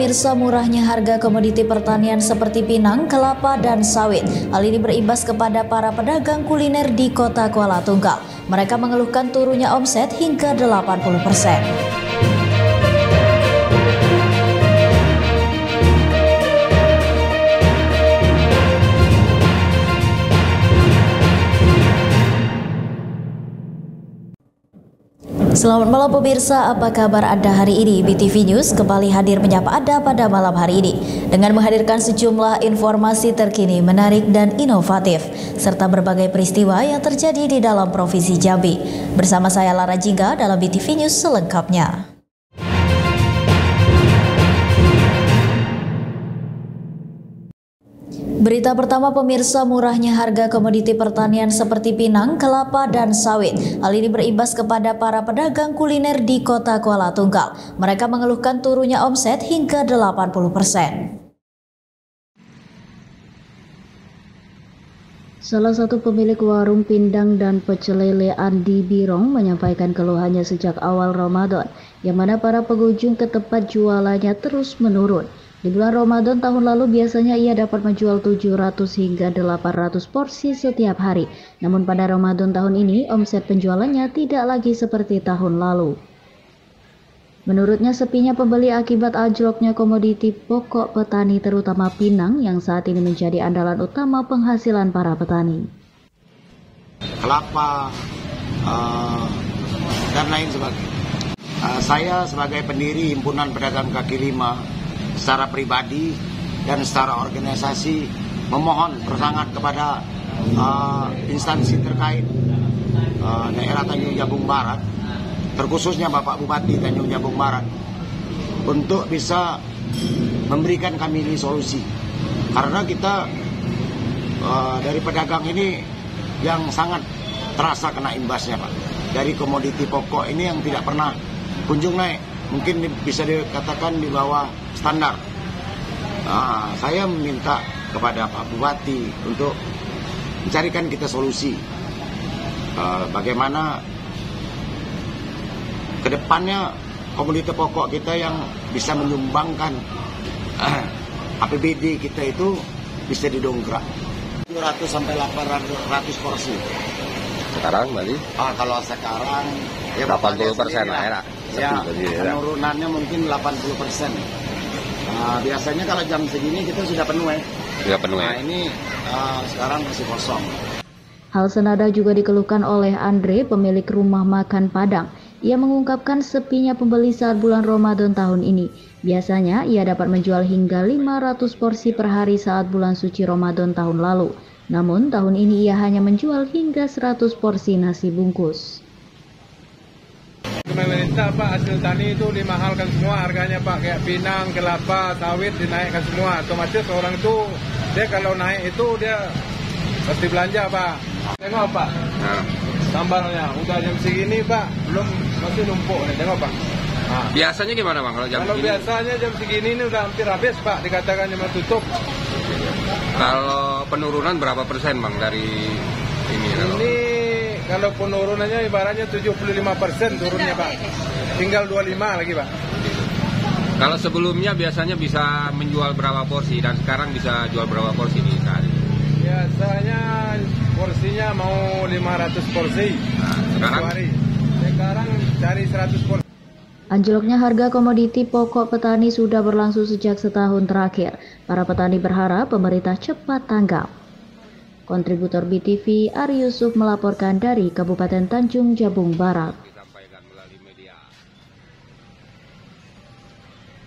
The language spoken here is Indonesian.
pemirsa, murahnya harga komoditi pertanian seperti pinang, kelapa, dan sawit. Hal ini berimbas kepada para pedagang kuliner di kota Kuala Tunggal. Mereka mengeluhkan turunnya omset hingga 80%. Selamat malam pemirsa, apa kabar Anda hari ini? BTV News kembali hadir menyapa Anda pada malam hari ini dengan menghadirkan sejumlah informasi terkini, menarik dan inovatif serta berbagai peristiwa yang terjadi di dalam Provinsi Jambi. Bersama saya Lara Jingga dalam BTV News selengkapnya. Berita pertama pemirsa, murahnya harga komoditi pertanian seperti pinang, kelapa, dan sawit. Hal ini berimbas kepada para pedagang kuliner di kota Kuala Tunggal. Mereka mengeluhkan turunnya omset hingga 80%. Salah satu pemilik warung pindang dan pecel lele Andi Birong menyampaikan keluhannya sejak awal Ramadan, yang mana para pengunjung ke tempat jualannya terus menurun. Di bulan Ramadan tahun lalu biasanya ia dapat menjual 700 hingga 800 porsi setiap hari. Namun pada Ramadan tahun ini omset penjualannya tidak lagi seperti tahun lalu. Menurutnya sepinya pembeli akibat anjloknya komoditi pokok petani terutama pinang yang saat ini menjadi andalan utama penghasilan para petani. Kelapa dan lain sebagainya. Saya sebagai pendiri Himpunan Pedagang Kaki Lima secara pribadi dan secara organisasi memohon bersangat kepada instansi terkait daerah Tanjung Jabung Barat, terkhususnya Bapak Bupati Tanjung Jabung Barat, untuk bisa memberikan kami ini solusi. Karena kita dari pedagang ini yang sangat terasa kena imbasnya, Pak. Dari komoditi pokok ini yang tidak pernah kunjung naik, mungkin bisa dikatakan di bawah standar. Saya meminta kepada Pak Bupati untuk mencarikan kita solusi bagaimana kedepannya komoditi pokok kita yang bisa menyumbangkan APBD kita itu bisa didongkrak 700 sampai 800 porsi. Sekarang berarti? Kalau sekarang ya 80% lah ya. Penurunannya mungkin 80%. Biasanya kalau jam segini kita sudah penuh ya. Sudah penuh ya. Nah ini sekarang masih kosong. Hal senada juga dikeluhkan oleh Andre, pemilik rumah makan Padang. Ia mengungkapkan sepinya pembeli saat bulan Ramadan tahun ini. Biasanya ia dapat menjual hingga 500 porsi per hari saat bulan suci Ramadan tahun lalu. Namun tahun ini ia hanya menjual hingga 100 porsi nasi bungkus. Pemerintah Pak, hasil tani itu dimahalkan semua harganya Pak, kayak pinang, kelapa, sawit dinaikkan semua. Otomatis orang itu dia kalau naik itu dia pasti belanja Pak. Tengok Pak, sambalnya udah jam segini Pak, belum masih numpuk nih, tengok Pak. Biasanya gimana Bang kalau jam segini? Kalau biasanya jam segini ini udah hampir habis Pak, dikatakan cuma tutup. Kalau penurunan berapa persen Bang dari ini? Ini kalau penurunannya ibaratnya 75% turunnya Pak. Tinggal 25 lagi Pak. Kalau sebelumnya biasanya bisa menjual berapa porsi dan sekarang bisa jual berapa porsi di sehari? Biasanya porsinya mau 500 porsi. Sekarang? Sekarang dari 100 porsi. Anjloknya harga komoditi pokok petani sudah berlangsung sejak setahun terakhir. Para petani berharap pemerintah cepat tanggap. Kontributor BTV Ari Yusuf melaporkan dari Kabupaten Tanjung Jabung Barat.